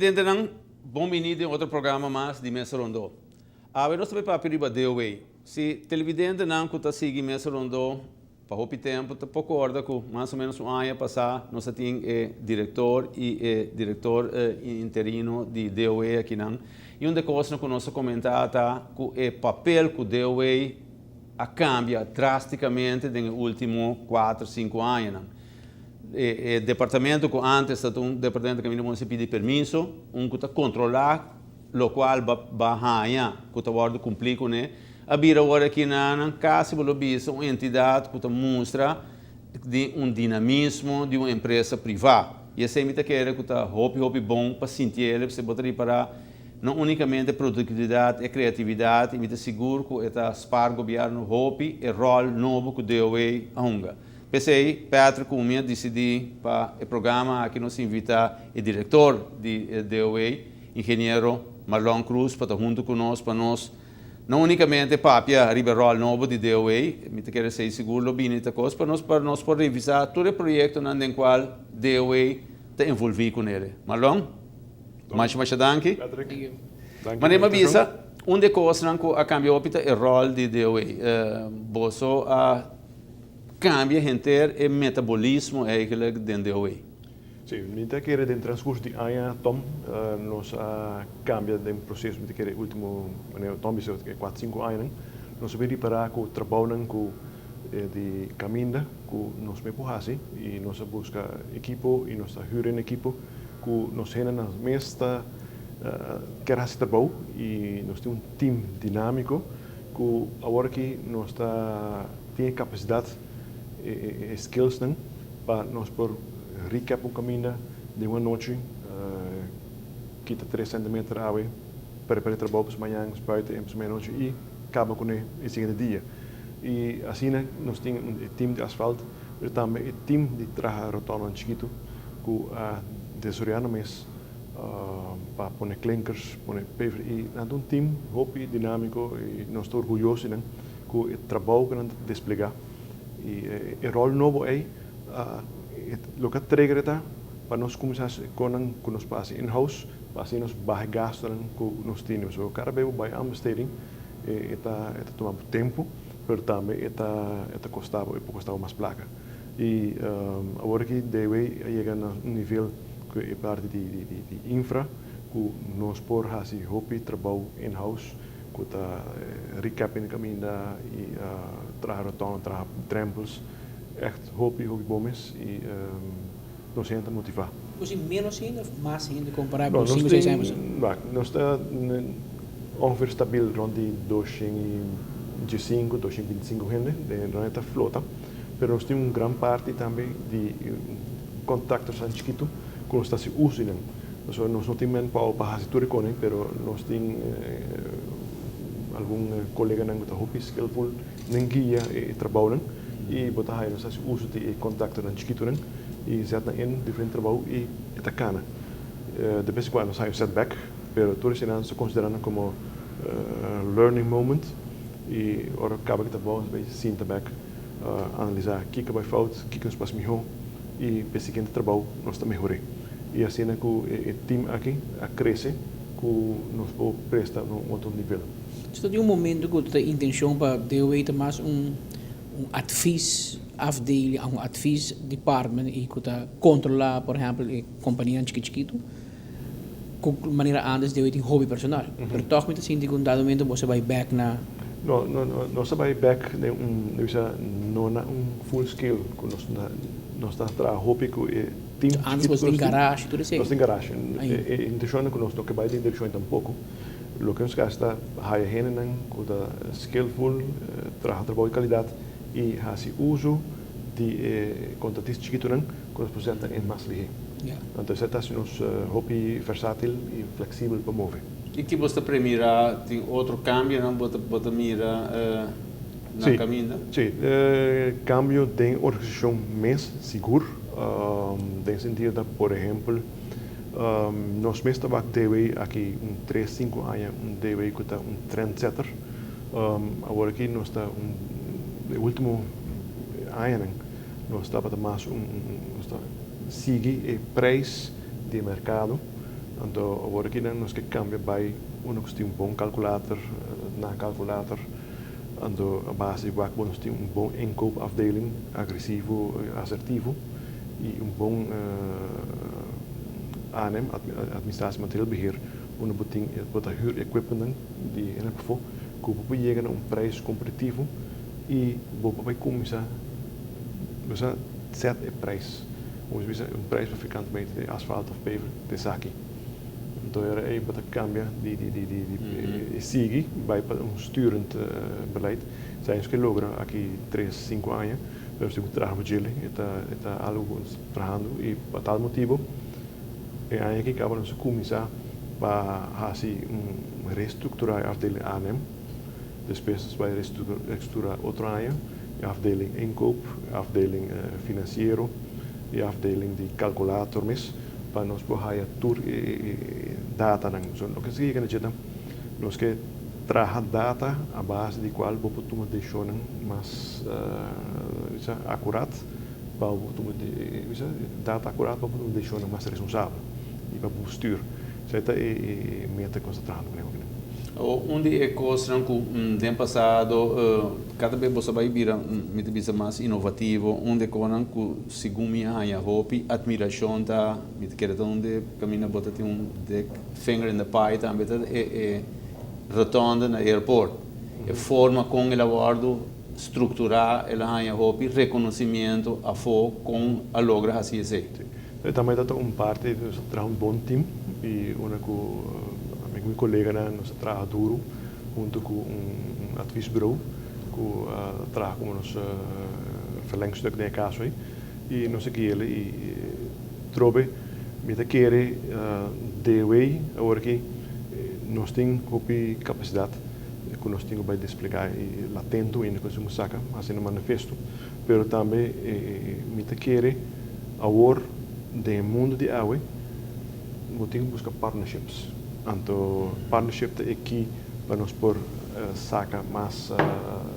televidente não, bom menino em outro programa mais de Mesa Rondô. Nós também para pedir para se televidente não que está seguindo Mesa Rondô, para o tempo, está pouco hora com mais ou menos um ano passar, nós temos diretor e diretor interino de DOE aqui não. E uma das coisas que nós comentamos é que o papel que o DOE cambia drasticamente nos últimos 4, 5 anos. O departamento que antes era um departamento que não pedir permisso, que controlar o qual vai que está cumprir com ele. A bira agora aqui na casa uma entidade que mostra de dinamismo de uma empresa privada. E assim me quer que está hobby bom para sentir ele, para botar para não unicamente produtividade e criatividade, e seguro que está para o governo hobby e rol novo que deu a hunga. Pensei, Pedro, como eu decidi para o programa aqui nos invita o diretor de DOE, engenheiro Marlon Cruz, para estar junto conosco, para nós não unicamente papia riberol novo de DOE, me quero ser seguro lo bem para nós poder revisar todo o projeto no qual DOE está envolvido com ele. Marlon, mais danke. Mas me avisa, uma das coisas que cambiou é o rol de DOE. Boso cambia inteiro o metabolismo eigenlijk dentro de DOE. Sim, muita querer dentro do transcurso de ano, Tom, nós cambia de processo, muita querer último, Tom disse que 4, 5 anos, nós vamos parar com o trabalho com de caminho, com nós me empurrasi e nós busca equipo e nós hyren equipo, com nós hena nas mesta quer fazer trabalho e nós temos time dinâmico, com agora que nós tem capacidade e skills para nós por recap um caminho de uma noite, quita 3 cm água, para trabalhar para amanhã, para meia-noite e acaba com o seguinte dia. E assim nós temos um time de asfalto, mas também um time de trabalho rotono chiquito, que desoriana mais para pôr clinkers, pôr paver e um time hobby dinâmico e nós estamos orgulhosos com o trabalho que nós desplegar. E o rol novo é lo que trigger para nós começar com nos passos in-house, para assim nós gastos com nos tínhamos. O cara veio vai ambesteding, está tomando tempo, mas também está custava mais placa. E agora que deve chegar no nível que é parte de infra, que nós por fazer hobby trabalho in-house, que está recap in caminho e trabalhar rotono, trabalhar tramples, echt hobby bomes e nós tenta motivar. Você menos ainda, mais ainda comparado com 5, 6 anos? Nós está ongeveer stabiel rond die 205, 225 gente, não é flota, mas nós temos grande parte também de contactos chiquitos que nós estamos usando. Nós não temos para fazer tudo com ele, mas nós temos algum colega que está hobby skillful, nem guia e trabalho e botar aí nós uso de contacto na chiquito e zeta in diferente trabalho e etacana. De vez em quando nós temos setback, mas todos eles se consideram como learning moment e ora acaba que trabalho bem sim setback, analisar o que vai fout, o que nos passa melhor e para o seguinte trabalho nós estamos melhorar. E assim é que o time aqui cresce, que nós podemos prestar no outro nível. Então, de momento que você tem intenção para desenvolver mais advies afdeling, um advies department e que controlar, por exemplo, a companhia chiquito, com maneira antes de um hobby personal. Mas toch met assim, que dado momento você vai back na nós vai back não full scale, que nós está tra hobby com team. Antes você tem garagem, tudo isso. Nós tem garagem. E intenção que nós não que vai de direção tampouco. Lo que nos gasta high henen com da skillful, trabalho de qualidade e faz uso de contatos chiquitos que nos apresentam em mais ligeiro. Então, esse é nosso hobby versátil e flexível para mover. E que você primeira tem outro câmbio, não bota mira na caminho? Sim, câmbio tem organização mais segura, tem sentido, por exemplo, nós mesmos trabalhamos aqui 3, 5 anos, DW que está trendsetter. Agora aqui nós está no último ano, nós está para mais seguir o preço de mercado Então, agora que nós que cambia by nós tem bom calculator, na calculator. Então, a base de WAC nós tem bom inkoopafdeling, agressivo, assertivo, e bom ANM, administratie materieel beheer, onde botar huur equipment die in het geval kopen chegar a prijs competitivo e bopa vai começar você set a prijs, vamos dizer prijs para ficar também de asfalto of paver de saki. Então era aí para cambiar de seguir vai para sturend beleid. Zijn que logra aqui 3, 5 anos, nós temos que trabalhar com ele, está algo trabalhando e por tal motivo aí que acabamos de começar para fazer reestruturar a afdeling ANM. Depois vai reestruturar outro ano, a afdeling inkoop, a afdeling financiero, e a afdeling de calculator mes, para nós poder tur data nang. So, o que se quer dizer, nós que trabalhar data a base de qual vamos tomar decisão mais acurada, para tomar data acurada para tomar decisão mais responsável e para bestuur. Essa é a meta que nós estamos trabalhando. Onde é coisa que no tempo passado cada vez você vai vir mais inovativo, onde conan que segundo minha a hopi admiração tá, me quer onde caminha bota tem de finger in the pie também é rotonda na airport, é forma com ele aguardo estruturar ela a hopi reconhecimento a fo com a logra assim assim. Também dá parte de trabalhar bom time e uma meu colega nós trabalha duro junto com adviesbureau que trabalha como nos verlengstuk de caso e nós aqui ele e trobe me te querer de way agora que nós temos capacidade que nós temos para desplegar e latento ainda que nós saca assim no manifesto, pero também me te querer agora do mundo de água nós temos que buscar partnerships. Então, partnership é aqui para nós por sacar mais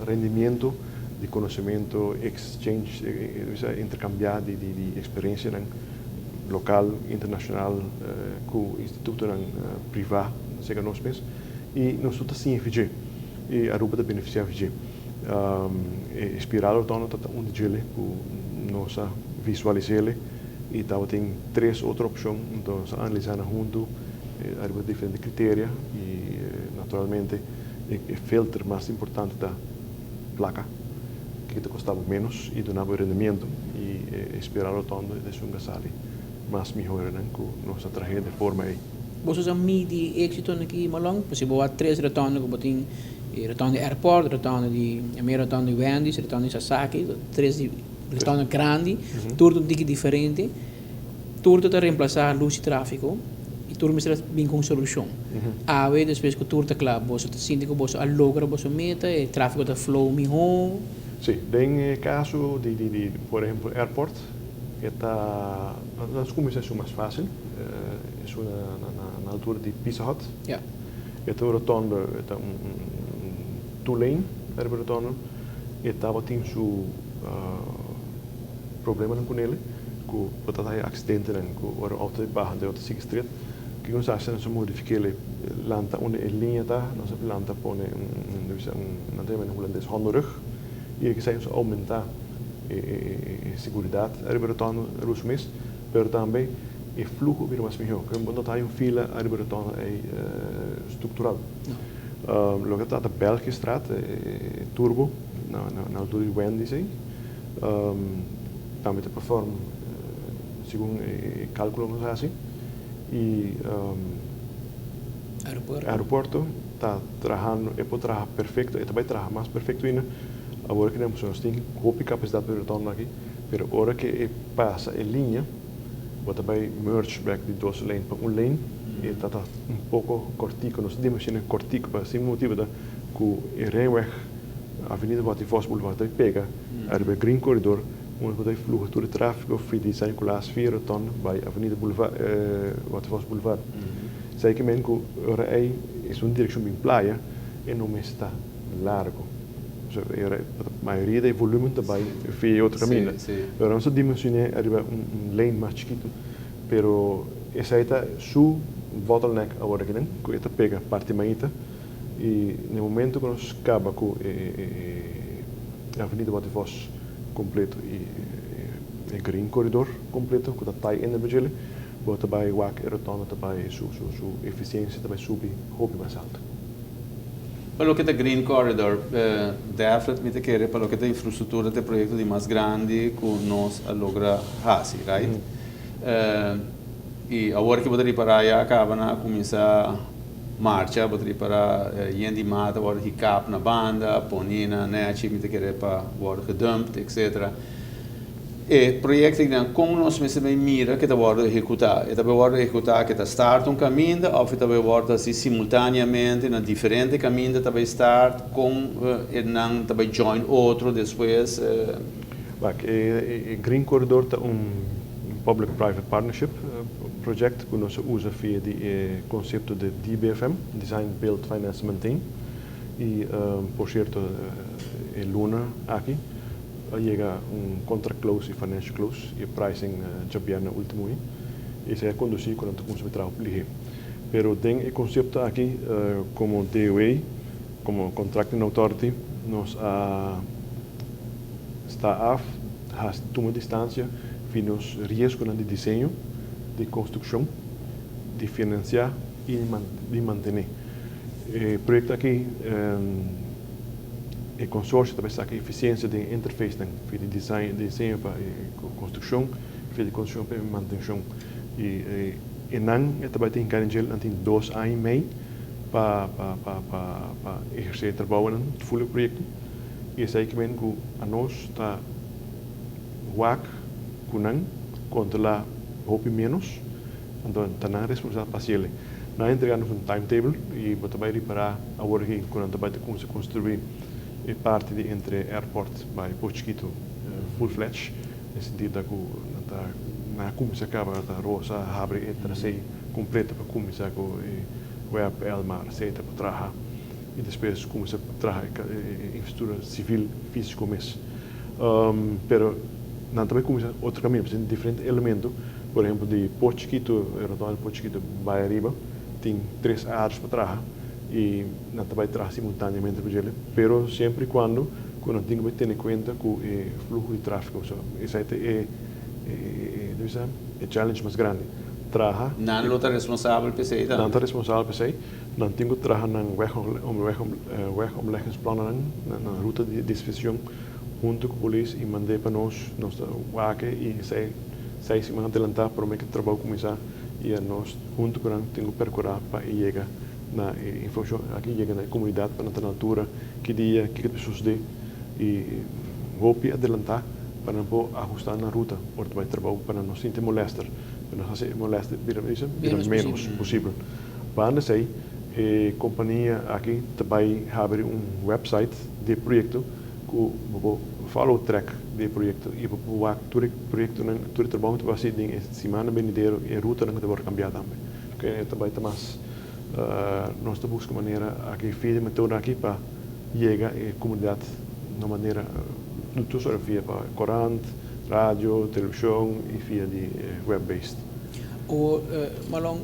rendimento de conhecimento, exchange, intercambiar de experiência local, internacional, com instituto privado, seja nós mesmos, e nós estamos assim FG, e a Aruba beneficiar FG. Espiral então está onde ele, nós visualizar e então tem 3 outras opções, então analisar junto. Há diferentes critérios e, naturalmente, o filtro mais importante da placa, que te custava menos e donava rendimento, e esperar o tom de sunga sali mais melhor, que nós trazer de forma aí. Você já mide êxito aqui malong, possível há 3 retornos que botem retorno de airport, retorno de retorno de Wendy's, retorno de Sasaki, 3 retornos grandes, tudo diferente, tudo para reemplazar luz e tráfego. Tur misal bem com solução. A vez depois que tur tá claro, você tá sentindo que você logra você meta, e tráfego tá flow melhor. Sim, tem caso de por exemplo, airport, que está nas começas mais fácil, é na altura de Pizza Hut. Ja. Então rotondo é two lane, rotondo, e tava tem su problema com ele, que pode ter acidente com o auto de barra de outra street. Que nós achamos que modificar ele lanta onde a linha está, nós lanta põe não tem mais holandês honderig e que sai aumentar a segurança arbeidertono rusmes, pero também o fluxo vira mais melhor, que quando está fila arbeidertono é estrutural. Logo está a Belgistraat, turbo na altura de Wendy's aí, também performa segundo o cálculo nós assim. E aeroporto está trabalhando, pode trabalhar perfeito, e também trabalha mais perfeito ainda. Agora que nós temos capacidade de retorno aqui, mas agora que passa a linha, vou também merge back de 2 lanes para 1 lane, e está pouco cortico, nós dimensiona cortico, para esse motivo que o Rijnweg, a Avenida Waterfors Boulevard, pega, a Green Corridor, onde vai fluxo de tráfego de São Nicolás 4 ton by Avenida Boulevard, Waterfors Boulevard. Sei que men que é uma direção bem praia e não está largo. A maioria do volume também fez outro caminho. Mas nós dimensionamos arriba lane mais chiquito, pero essa é bottleneck agora que nem que está pega parte maíta e no momento que nós acaba com a Avenida Botifós completo e Green Corridor completo que está aí ainda bem bota vai o a rotonda também sua eficiência também subir roupa mais alta. Para o que é Green Corridor, definitivamente quer para o que é infraestrutura de projeto de mais grande que nós logra fazer, right? E agora que poderia parar já acaba na começar marcha, poderia parar gente mata, agora que cap na banda, ponina, né, achimite quer para agora gedumped, etc. E projeto que como nós mesmos mira que está agora executar, está agora executar que está start caminho, ou está agora assim simultaneamente na diferente caminho, está start com e não está join outro depois. Green Corridor é public-private partnership project que nós usa via de conceito de DBFM, Design, Build, Finance, Maintain. E por certo, Luna aqui chega contract close e financial close e pricing já bem no último ano. Isso é conduzir quando começa a trabalhar. Pero tem o conceito aqui como DOA, como Contracting Authority, nós está a tomar distância nos riscos de desenho, de construção, de financiar e de manter. O projeto aqui o consórcio também está aqui eficiência de interface de desenho para construção, de construção para manutenção. E não também tem garantia tem 2 anos e meio para exercer trabalho no full projeto. E isso aí que vem que a nós está kunang controlar roupa menos, então está na responsabilidade parcial. Na entregando um timetable e você vai reparar agora que quando vai construir parte de entre airport by Portuguito full fledged, nesse sentido que na começa acaba a rosa abre e tracei completa para começar com web Elmar aceita para trabalhar e depois começa a trabalhar infraestrutura civil físico mês. Pero não também começa outro caminho, tem diferentes elementos, por exemplo, de Portuguito, retorno de Portuguito vai arriba, tem 3 áreas para trás e não também traz simultaneamente para ele, pero sempre quando tem que ter em conta com o fluxo de tráfego, isso é o challenge mais grande. Não está responsável por isso, não está responsável por isso, não tem que trabalhar na wegomleggingsplannen, na ruta de distribuição junto com a polícia e mandei para nós aqui e sei se me adelantar para o trabalho começar e nós junto com temos que percorrer para chegar na informação aqui chega na comunidade para na altura que dia que pessoas de e vou adelantar para não ajustar na ruta por vai trabalho para não sentir molestar para não fazer molestar menos possível. Para sei companhia aqui também abre website de projeto que follow track de projeto e o projeto todo trabalho vai ser de semana venidero e ruta não vai cambiar também. Porque também mais nós buscamos maneira aqui feed metode aqui para chegar à comunidade de maneira não só via corante, rádio, televisão e via de web based. O malong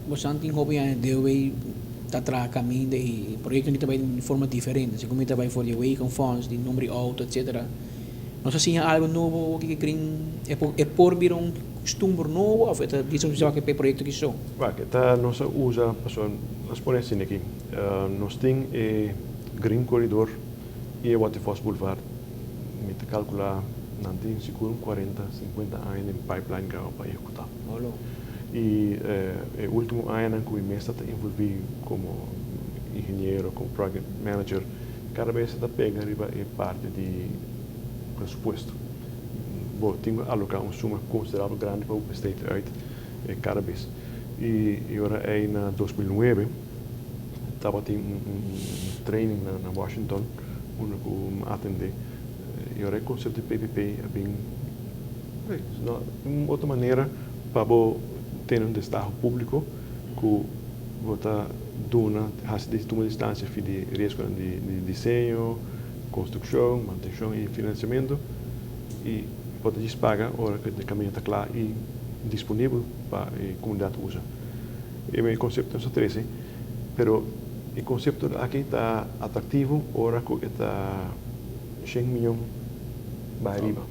você tem hobby a DOA está atrás caminho e projeto que também de forma diferente, se como também for de way com funds, de número de auto, etc. Não sei se há algo novo que querem é por vir costume novo ou é disso que é projeto que só. Tá nós usa nós ponemos assim aqui, nós tem Green Corridor e Waterfalls Boulevard, me calcular não tem seguro 40, 50 anos em pipeline para executar. E o último ano que eu me está envolvido como engenheiro, como project manager, cada vez está pegando parte de pressuposto. Bom, tenho que alocar uma suma considerável grande para o state uit cada vez. E agora em 2009 estava tendo training na Washington, onde eu atendi. E agora o conceito de PPP é bem uma outra maneira para ter destaque público que vota dona de uma distância de risco de desenho, construção, manutenção e financiamento e pode pagar hora que o caminho está claro e disponível para a comunidade usa. el concepto es 13, pero el concepto aquí está atractivo, ahora que está 100 millones para arriba.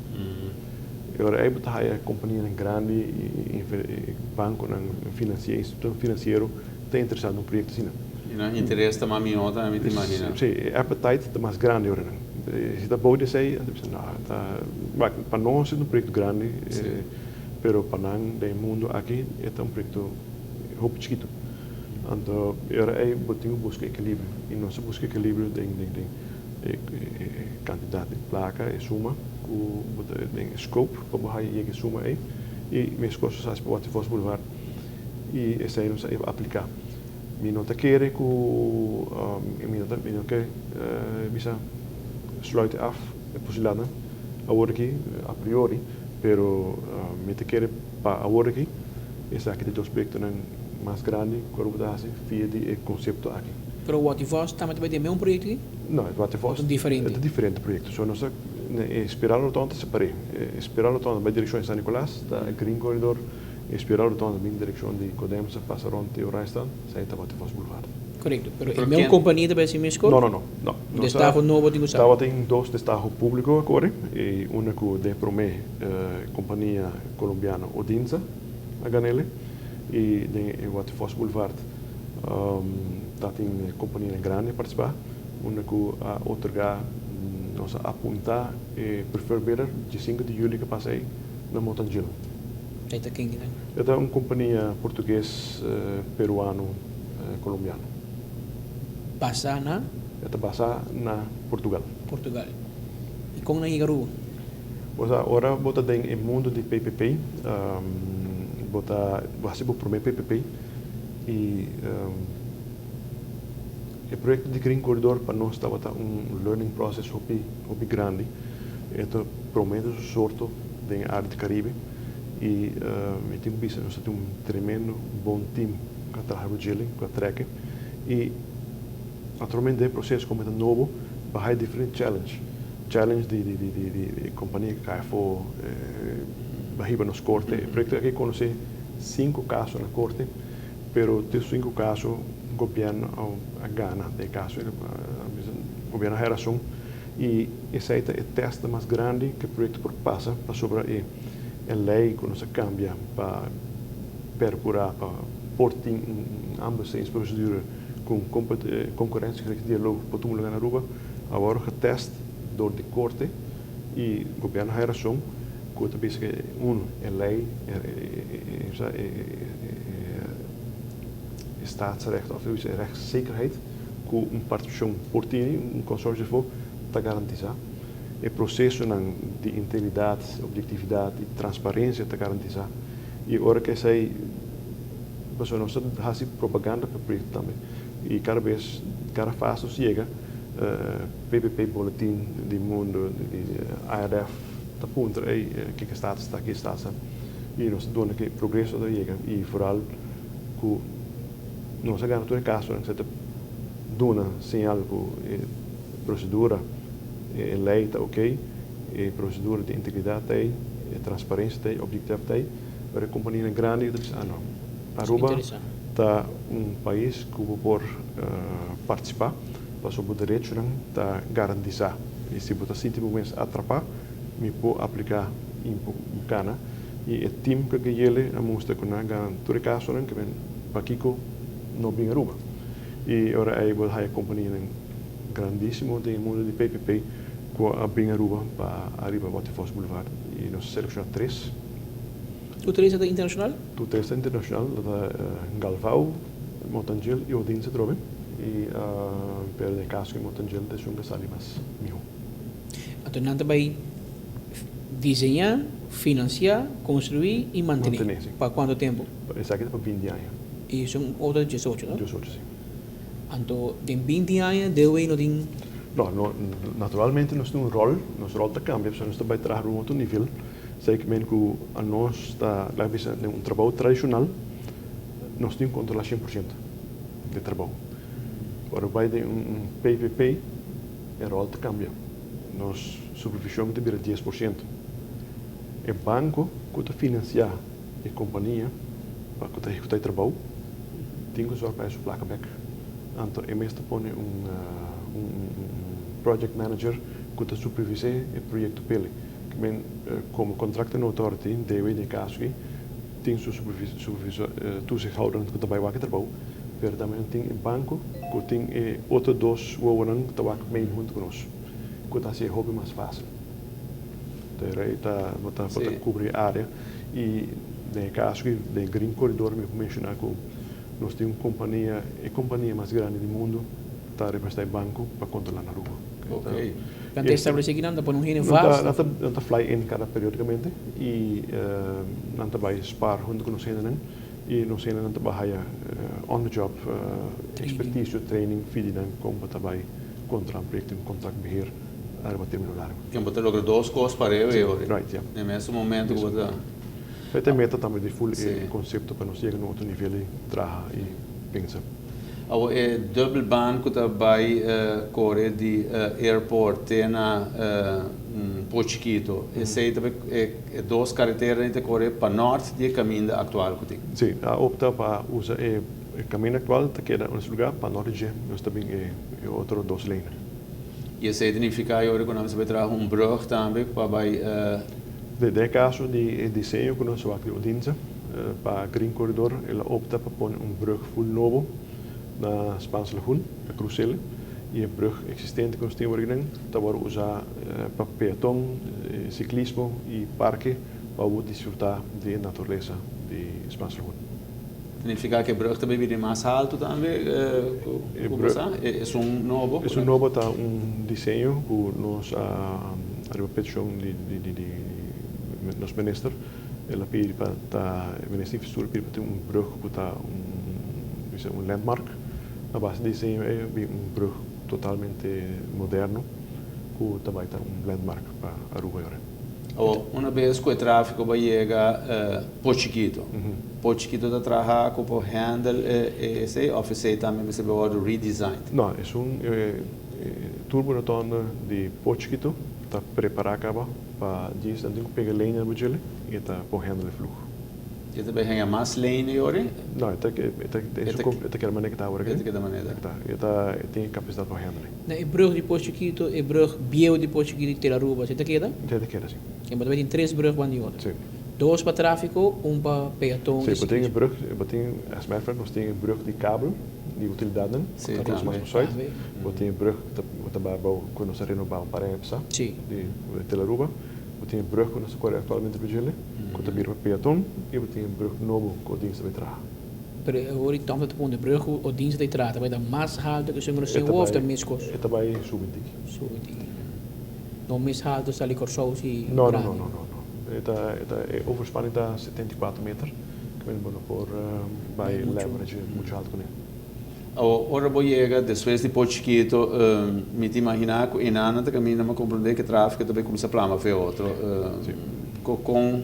Ahora hay una compañía grande y banco, financiero, instituto financiero, está interesado en un proyecto así. E não interesse também a minha outra, a mim te imagina. Sim, o appetite está mais grande agora. Se está bom de sair, para nós é um projeto grande, pero para nós, no mundo aqui, é um projeto muito pequeno. Então, agora é botinho busca equilíbrio. E nós busca equilíbrio de quantidade de placa e suma, de scope, para borrar e suma aí, e minhas coisas para o Waterfalls Boulevard. E esse aí nós aplicar. Mi nota keren bisa sluiten af posibilidad ahoraquí a priori, pero mi te keren pa ahoraki es aquí de dos proyectos más grandes que hace via el concepto aquí. Pero o Waterfalls também tem o mesmo projeto aqui? No, el Waterfalls es diferente. Es diferente proyecto. So, nós Espiral Rotonda separé. Espiral Rotonda vai direção de San Nicolás, da Green Corridor. Espiral Rotonda em direção de Codemsa, passa rond o Rijnstad, sai para Waterfalls Boulevard. Correcto, pero a mesma companhia também se mescou? No. De Estado novo tem usado? Estava tem dois de Estado público agora, e uma que de Promé, companhia colombiana Odinza, a Ganele, e de Waterfalls Boulevard, tá tem companhia grande a participar, uma que a outorgar, nós apontar e preferir de 5 de julho que passei na Motangil. Eita, quem é? É uma companhia português, peruano, colombiano. Passa na? É passa na Portugal. Portugal. E como na Igaru? Agora bota dentro o mundo de PPP, bota você por primeiro PPP e o projeto de Green Corridor para nós estava learning process muito grande. Então promete sorto da área do Caribe e tenho visto nós temos tremendo bom time que trabalha com ele, com a treque e atualmente o processo como é novo, vai diferente challenge de companhia que cai for barriba nos corte. O projeto aqui conhece 5 casos na corte, pero de 5 casos o governo a Ghana de caso o governo a razão e esse é o teste mais grande que o projeto passa para sobre a lei quando se cambia para percurar para porting ambas as proceduras com concorrência que diálogo para todo mundo na Aruba agora o teste door de corte e o governo a razão que também que a lei staatsrecht of rechtszekerheid, que participação portini, consórcio for, está garantizar. O processo de integridade, objetividade e transparência está garantizar. E agora que sei, pessoal nós fazemos propaganda para o projeto também. E cada fase chega, PPP boletim do mundo, ARF, está ponto aí que está aqui está, e nós damos que progresso da chega e vooral que nós ganhamos todo caso, nós dona sinal que procedura, lei está ok, procedura de integridade tem, transparência tem, objetividade tem, para a companhia grande diz não, Aruba está país que pode participar, mas o direito não está garantizado. E se você sentir momentos atrapar, me pode aplicar em Cana e o time que ele mostra que não ganha todo caso não que vem para Kiko no bem Aruba. E agora aí vou ter companhia grandíssimo do mundo de PPP com a bem Aruba para arriba Waterfalls Boulevard e nós selecionamos 3. O 3 é internacional? O 3 é internacional, Galvão, Motangil e Odinse trove. E pelo de caso que Motangil é um que sai mais melhor. Então não vai desenhar, financiar, construir e manter. Para quanto tempo? Isso aqui é para 20 anos. E são outras 18, não? 18, sim. Então, em 20 anos, deu aí no tem... Não, naturalmente nós temos nosso rol está cambiando, nós estamos trabalhando em outro nível. Sei que a nós está um trabalho tradicional, nós temos que controlar 100% de trabalho. Agora vai de PPP, o rol está cambiando. Nossa supervisão está vira 10%. O banco que está financiar a companhia para que está executar o trabalho, tenho só para isso placa back. Então, em vez de pôr project manager que te supervise o projeto pele. Como contracting authority, deve de caso que tem supervisor, toezichthouder que também vai trabalhar, mas também tem o banco que tem outros dois wonen que trabalham meio junto conosco, que está se hobby mais fácil. Então, está cobrir a área e no caso que o Green Corridor me mencionar que nós temos a companhia mais grande do mundo está representar o banco para controlar na rua. Ok. Kan establecer que não dá para não ir fácil. Não está fly in cada periodicamente e não está vai spar junto com nós ainda e nós ainda não está vai on the job expertise training feeding como está vai contra um projeto contrato beheer para terminar. Que você logra duas coisas para eu e right, yeah. No mesmo momento que você Vai ter meta também de full conceito para nós chegar no outro nível e trabalhar e pensar. O dubbel banco também corre de airport na Pochiquito. E sei também duas carreteras que corre para norte de caminho atual que tem. Sim, a opta para usar o caminho atual que queda nesse lugar para norte nós também outro dois lanes. E sei significa que agora nós vamos trazer brug também para vai de caso de desenho que nós vamos fazer para Green Corridor, ela opta para pôr brug full novo na Spaanse Lagoon, na Crucelle, e a brug existente que nós temos aqui, está para usar para peatão, ciclismo e parque para desfrutar da natureza de Spaanse Lagoon. Significa que a brug também vira mais alto também? É novo? É novo, está desenho que nós a repetição de nosso ministro, ela pede para o ministro de Infraestrutura pede para ter brug que está landmark. A base de desenho é brug totalmente moderno que também está landmark para a rua agora. Uma vez que o tráfego vai chegar Pochiquito, Pochiquito está trabalhando com o handle esse oficial também vai ser o redesign. Não, é turbo de Pochiquito está preparado para disso, então pegar a linha do gelo e está por handle de fluxo. E também tem mais lane agora? Não, é que a maneira que está agora. É que da maneira. Tem capacidade para handle. Na brug de Pochiquito e brug Biel de Pochiquito de Aruba, você está queda? Queda sim. Que você tem 3 brugs van die outra. Sim. 2 para tráfego, para peatão. Sim, você tem brug, as merken, nós temos brug de cabo, de utilidade, sim, que nós mais site. Você tem brug que também quando nós renovamos para a sim, de Tel Aruba. Você tem brug que nós corre atualmente para Chile, que também para peatão, e você tem brug novo que o dienst vai trazer. Pero hoor ik dan dat de brug o dienst de trata vai dar mais alto que se não sei of da mescos. É também subentig. Não mais alto está ali corso e Não. É overspanning da 74 metros, que vem por by leverage muito alto com ele. Ora vou chegar depois de Pochiquito, me te imaginar que em ano também não me compreender que o tráfego também começa a plama foi outro. Como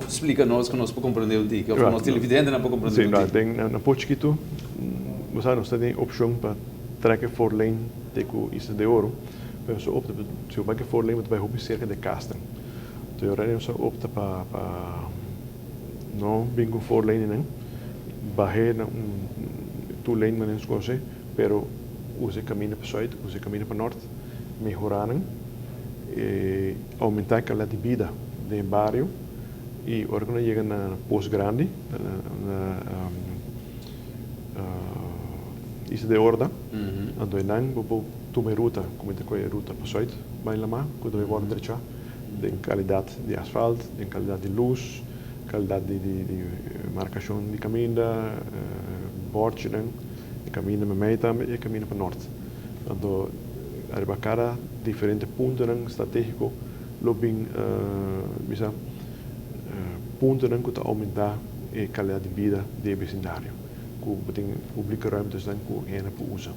explica-nos que nós podemos compreender o dia, que nós televidentes não podemos compreender o dia. Sim, na Pochiquito, nós temos a opção para trekken voor lane tegen Isla de Oro. Maar zo opte, zo bij voor lane met bij hobby cerca de casting. Toen je rijdt zo opte para no bingo voor lane nem. Baje na tu lane met een scoce, pero use caminho para zuid, use caminho para norte, mejoraram e aumentar a qualidade de vida do barrio. E agora quando chega na Poço Grande, Isla de Horda, ando em toma ruta, como é que é ruta para zuid, vai lá, quando eu vou direita, de qualidade de asfalto, de qualidade de luz, qualidade de marcação de caminho, bordje, de caminho met mij também e caminho para norte. Ando arriba cada diferente pontos estratégicos, lobbying, bisa pontos que te aumentar a qualidade de vida do vecindário, que tem pública ruimtes que é para usar.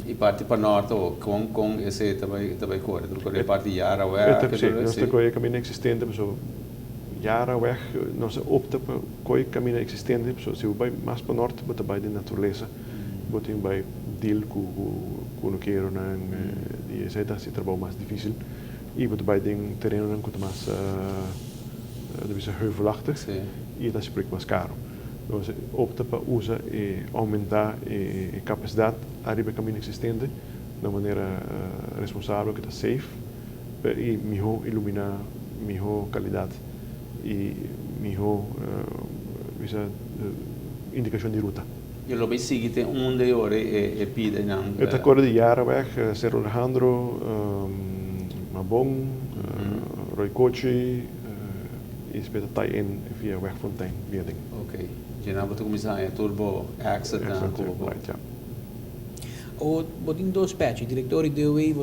E parte para norte com esse também corre, a parte Yara Weg. Nós temos o caminho existente, Yara Weg, nós opta para o caminho existente, se vai mais para norte, mas também de natureza, você vai deal com o que e essa é se trabalho mais difícil, e você vai ter terreno que é mais heuvelachtig, e dat is mais caro. Nós opta para usar e aumentar a capacidade arriba do caminho existente de maneira responsável, que está safe, e melhor iluminar, melhor qualidade e melhor indicação de ruta. E lo bem seguinte onde ora e pide não. Het akkoord de Jarenweg, Cerro Alejandro, Mabong, Roy Cochi, e speta tai in via Wegfontein, Wieding. Ok. General tu começar a turbo access na Right, ja. O botin dois patch, diretori de DOE,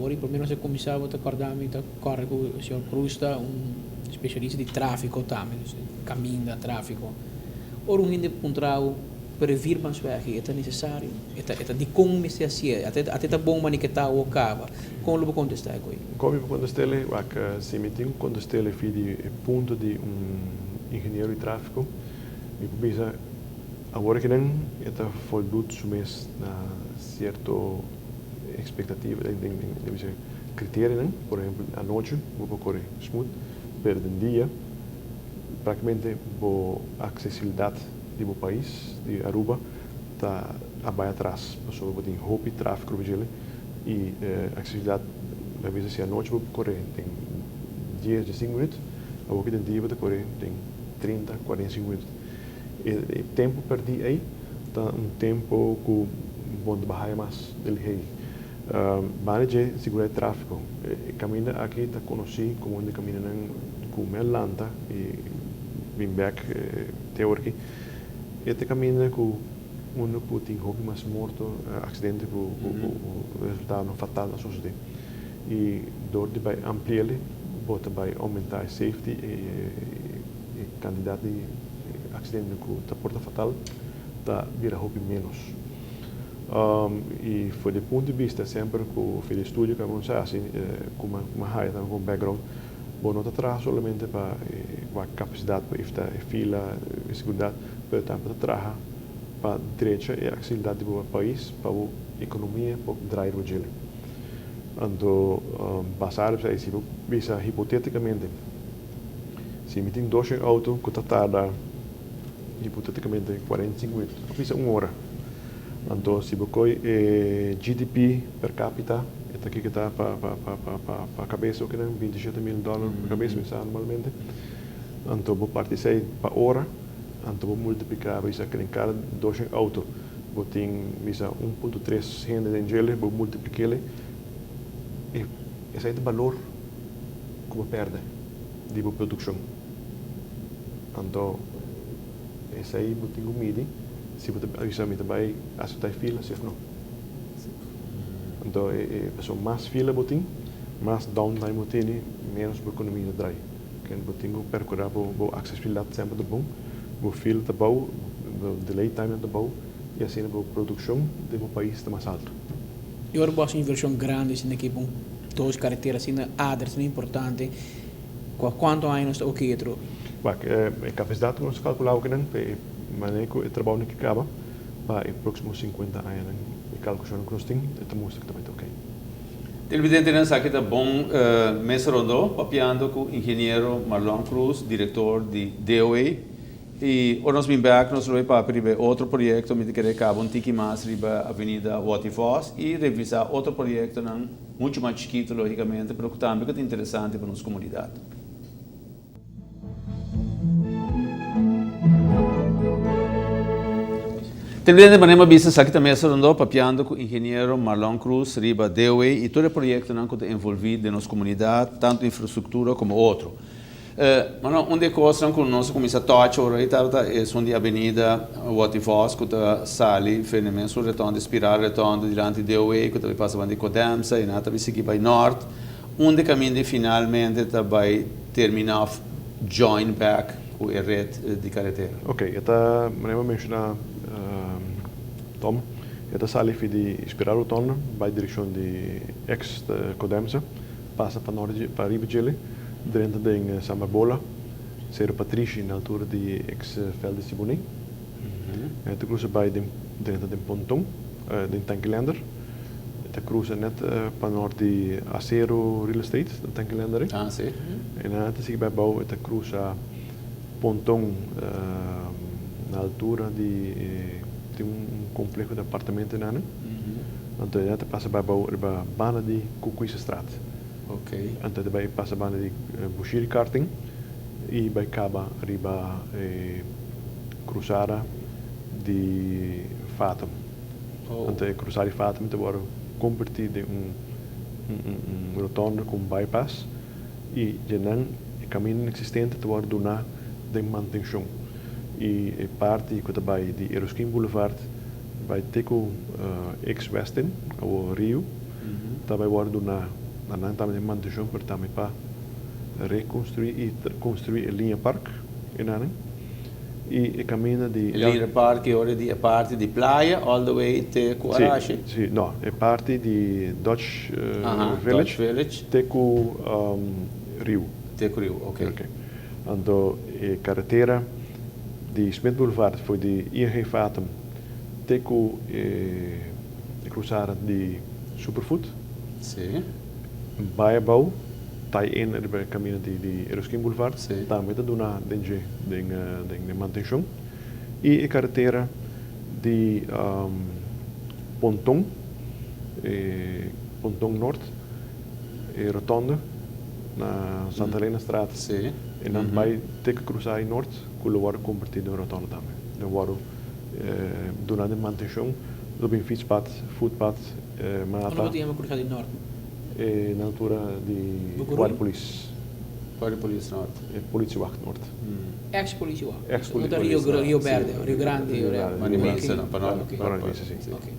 ora pelo menos se começava a acordar me tá corre com o senhor Prusta, specialista di traffico também, caminho da tráfico. Ora hindi contrao per vir mas weg, é necessário, é de como me se assim, até tá bom maniketa o cava. Como lo contestar com ele? Come quando stelle, se mi tengo quando stelle fidi punto di ingenieiro de tráfego, mi pubisa agora que não está voldoet sumes na certo expectativa de critério, não? Por exemplo, à noite vou correr smooth, pero de dia praticamente a acessibilidade do país, de Aruba, está abaixo atrás. Pessoal, vou ter roupa e tráfego e acessibilidade, às vezes, se à noite vou correr, tem dias de 5 minutos, a boca de dia vou correr, tem 30, 45 minutos. E tempo perdi aí, tá tempo que bom de barra mais dele rei. Manager segurar tráfego, caminha aqui está conhecido como onde caminha com Melanta e Bimbeck teórico. Este caminho com um putin hobby mais morto, acidente com resultado fatal na sociedade. E door de bij ampliar, bota bij aumentar a safety e candidato de acidente com a porta fatal, tá vira hobby menos. E foi do ponto de vista sempre com o estúdio que vamos assim, com uma raia, com background, bom não atrás somente para a capacidade para evitar fila e segurança, para também trabalhar para a direita e a acessibilidade do país, para a economia, para drive o gelo. Então, basado para isso, visa hipoteticamente, se me tem dois autos que tarda hipoteticamente 45 minutos, visa 1 hora. Então, se você GDP per capita, é aqui que está para a cabeça, que não $27 mil por cabeça, normalmente. Então, você participa para hora, então você multiplicar, visa que em cada dois autos, você tem visa 1.3 gente em gelo, você multiplica ele, e esse é o valor que você perde de produção. Então, esse aí você tem que medir. Se você também aceitar fila, se não. Então, pessoa mais fila botin, mais downtime botin, menos por economia de drive. Que botin o percorrer a acessibilidade sempre de bom, o fila de bom, o delay time de bom, e assim a produção do país está mais alto. E agora uma inversão grande assim aqui com duas carreteras assim, adres importante. Quanto anos o que outro? A capacidade que nós calculamos que não manejo o trabalho que acaba para os próximos 50 anos e calculação que nós temos mostra que também está ok. Televidente não sabe que é bom Mesa Rondó, papiando com o engenheiro Marlon Cruz, diretor de DOE, e nós vimos back, nós vamos para abrir outro projeto, me querer cabo um tiki mais riba Avenida Waterfalls e revisar outro projeto não muito mais chiquito logicamente, mas que também é interessante para nossa comunidade. Televidente Manema Business aqui também está papiando com o engenheiro Marlon Cruz, riba DOE, e todo o projeto que está envolvido na nossa comunidade, tanto infraestrutura como outro. Mas onde costa com nossa comissão touch ora é onde a Avenida Waterfalls que está sali fenomenal sul retorno espiral retorno diante de DOE que também passa de Codemsa e nata aqui para norte, onde caminha finalmente vai terminar join back com a rede de carretera. Ok, está Manema mencionar Tom, esta sala de espiral retorno vai direção de ex Codemsa, passa para norte para Ribagele, dentro de Sambabola, Cerro Patrici na altura de ex-Velde Siboney. Esta cruza vai dentro de Ponton, de Tankilander. Esta cruza net para norte de Acero Real Estate, de Tankilander. Ah, sim. E na esta sigue bij bouw, esta cruza Ponton na altura de complexo de apartamento nana. Então já te passa para a bana de Kukuisstraat. Ok. Então daí passa a bana de Bushiri Karting e vai acaba riba cruzada de Fatum. Oh. Então cruzada de Fatum te wordt convertido em rotonda com bypass e já não o caminho existente te wordt donar de manutenção. E parte que vai de Eroskin Boulevard vai ter com ex-Westin, o Rio, também wordt donar de manutenção para também para reconstruir e construir a linha parque em Anang. E o caminho de Linha parque ora di parte di playa all the way te Kuarashi. Sì, no, è parte di Dutch Village. Village. Te cu Rio. Te Rio, ok. Ando a carretera di Smith Boulevard foi de ING Fatum te cu cruzada di Superfood. Sì. Bijbouw, tai in het caminho de Eroskin Boulevard, Sim. também te dona de manutenção. E a carretera de Pontong, Pontong Norte, Rotonde, na Santa Helena Straat. Sì. En dan bij te cruzar in Norte, que worden convertido in Rotonde também. Dan worden dona de manutenção, op een fietspad, voetpad, mata. Quando tínhamos cruzado em norte. Na altura de Bucurú? Guarda-Police, Guarda Police Norte. Politiewacht Noord. Ex-politie wel. Ex-politie. Rio Verde, Rio Grande. Ma di Milse, no, però Ok. Para não sim. Ok.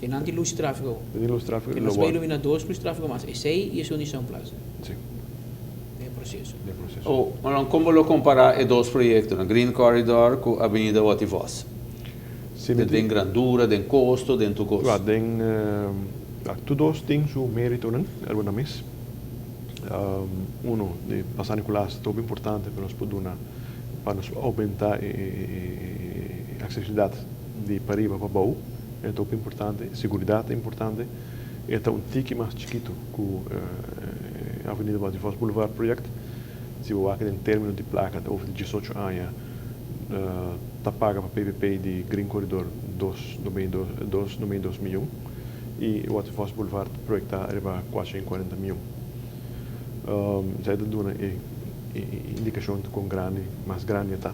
E não tem luz de tráfego. De luz tráfego, Que nós veio na 2 plus tráfego, mas esse aí é a São Plaza. sim, É processo. de processo. Oh, ma come lo compara e dos proiectos, na Green Corridor com a Avenida Wativos? Sim, Den grandura, den costo, den tu costo. ja, den todos têm seu mérito, né? Alguma vez. Uno, de passar Nicolás, é muito importante para nós aumentar a acessibilidade de Pariba para Baú. É muito importante, segurança é importante. É tique mais chiquito que a Avenida Wativos Boulevard Project. Se we waken in termen die placa over de 18 anos, está paga para PPP de Green Corridor 2 milhões e o Waterfalls Boulevard projecta arriba quase 40 milhões. Já é uma indicação de quão grande, mais grande está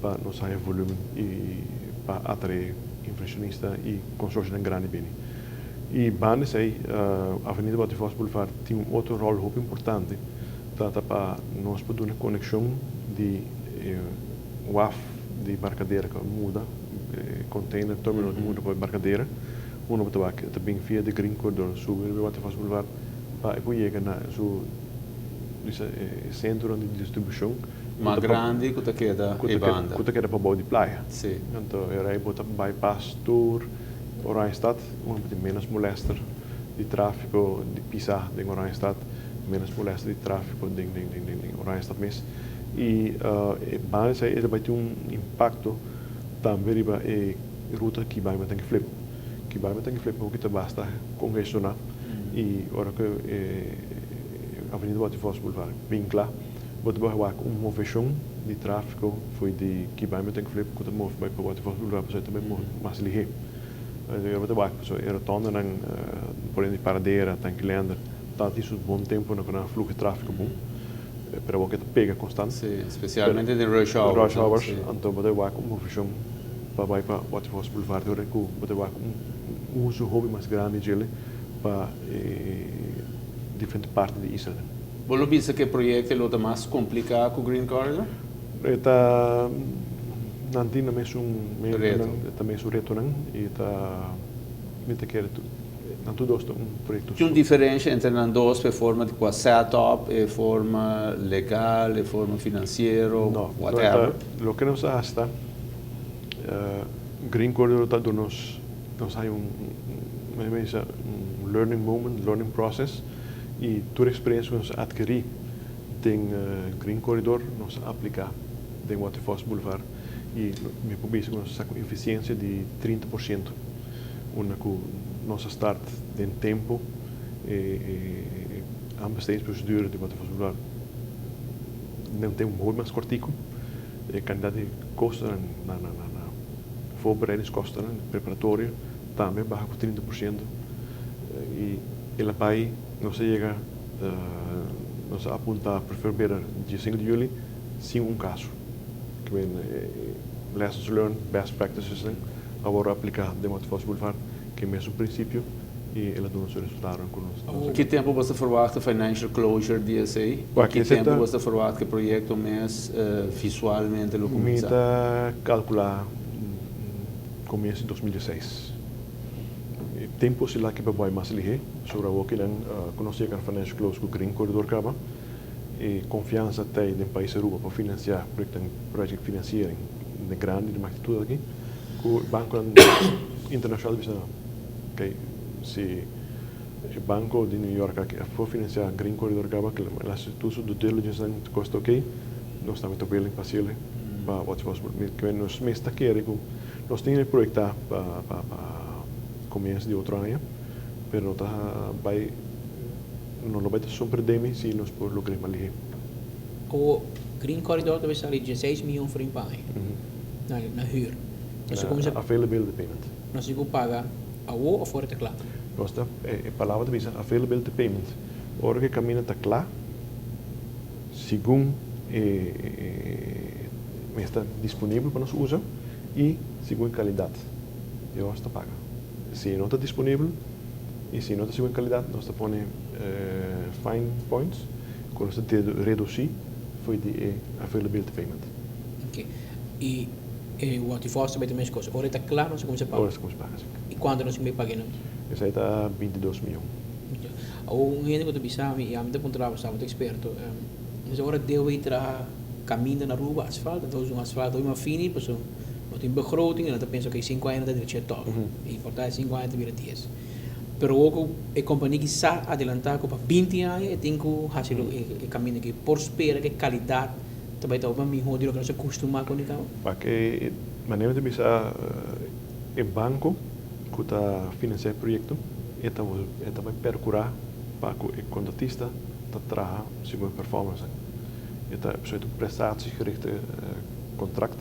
para nós ter volume e para atrair inversionista e consórcio grande bem. E bandes aí, a Avenida Waterfalls Boulevard tem outro rol muito importante. Trata para nós poder uma conexão de WAF de barcadeira que muda, container, terminal que muda para barcadeira, uma para também via de Green Corridor, subir o Waterfalls Boulevard para depois chegar na centro de distribuição. Ma grande, quanto queda e banda? Quanto queda para o de praia. Sì. Então, era aí botar bypass tour, Oranjestad, tem menos molester de tráfego de pisar em Oranjestad, menos molester de tráfego em Oranjestad mesmo. E mas aí ele vai ter impacto também para a ruta que vai ter que flip. Que vai ter que flip porque basta congestionar e ora que a Avenida Waterfalls Boulevard vincla, pode haver uma movimentação de tráfego foi de que vai ter que flip quando move vai para Waterfalls Boulevard para também mais ligeiro. Eu vou ter so era tona nan por de paradeira, tanquilender, tá isso bom tempo na fluxo de tráfego bom. Pero que pega constante. Sì, specialmente in rush hours. Rush hours, Sì. então pode haver uma movimentação para Waterfalls Boulevard, pode haver uso hobby mais grande dele para diferentes partes de Israel. Volo pensa che il progetto è lo mais complicado con Green Corridor? Eta nanti na mesmo Reto. também su reto nan e ta mita quer tu nanti dosto progetto. C'è una differenza entre le due per forma di qua setup e forma legale, forma finanziaria, No, whatever? lo que nos hasta Green Corridor está nos hay un learning moment, learning process e toda a experiência que nos adquirir tem Green Corridor nos aplicar em Waterfalls Boulevard e me publica nos com eficiência de 30%, uma que nossa start em tempo e aanbestedingsprocedure de Waterfalls Boulevard não tem muito mais cortico, a quantidade de custos na voorbereidingskosten, preparatorio, também baja por 30%. E ele vai, não se chega, não se apunta a preferir dia 5 de julho, sem caso. Que vem, lessons learned, best practices, agora aplicar de modo fácil que é mesmo princípio, e ele dá os resultados conosco. Que tempo você verwacht financial closure DSA? Que tempo você verwacht que o projeto mês visualmente lo começa? Meta calcular começo de 2016. Tempo se lá que vai mais ligeiro, sobre o que ele conhecia que a financial close com o Green Corridor Caba, e confiança tem no país Aruba para financiar projeto financiering de grande, de magnitude aqui, com o Banco Internacional de Visão. Okay. Se o Banco de New York aqui for financiar Green Corridor Caba, que a instituição do diligence custa ok, nós estamos trabalhando em parceria para o que nós mesmo está querendo, nós temos que projetar para começo de outro ano, mas não vai surpreender se nós por lograrmos ali. O Green Corridor deve sair 16 milhões por ano na huur. Dus Availability payment. Nós temos que pagar a ou fora de claro. Nós está a palavra de visa availability payment. Ora que caminha está claro, segundo está disponível para nós usar e segundo qualidade. E nós está paga. Se não está disponível e se não está segundo qualidade, nós está põe fine points, quando você reduzir foi de availability payment. Ok. E o antifosto também tem mais coisas. Ora está claro, nós começamos a pagar. Ora como se paga. E quando nós começamos a pagar? Esse aí está 22 milhões. O gente que tu pensava e a mim depois estava muito experto. Mas agora deu entrar caminho na rua, asfalto, então um asfalto uma fini, pessoa não tem begroting, e não pensa que 5 anos de direito top. E portanto 5 anos vira 10. Pero ook a companhia que está adiantada para 20 anos, e tem que fazer o caminho que por espera que qualidade também está uma melhor do que nós acostumamos com isso. Porque maneira de pensar o banco que está financiando o projeto, ele vai percurar para que o contratista traga segundo performance. Ele está prestatiegerichte contract,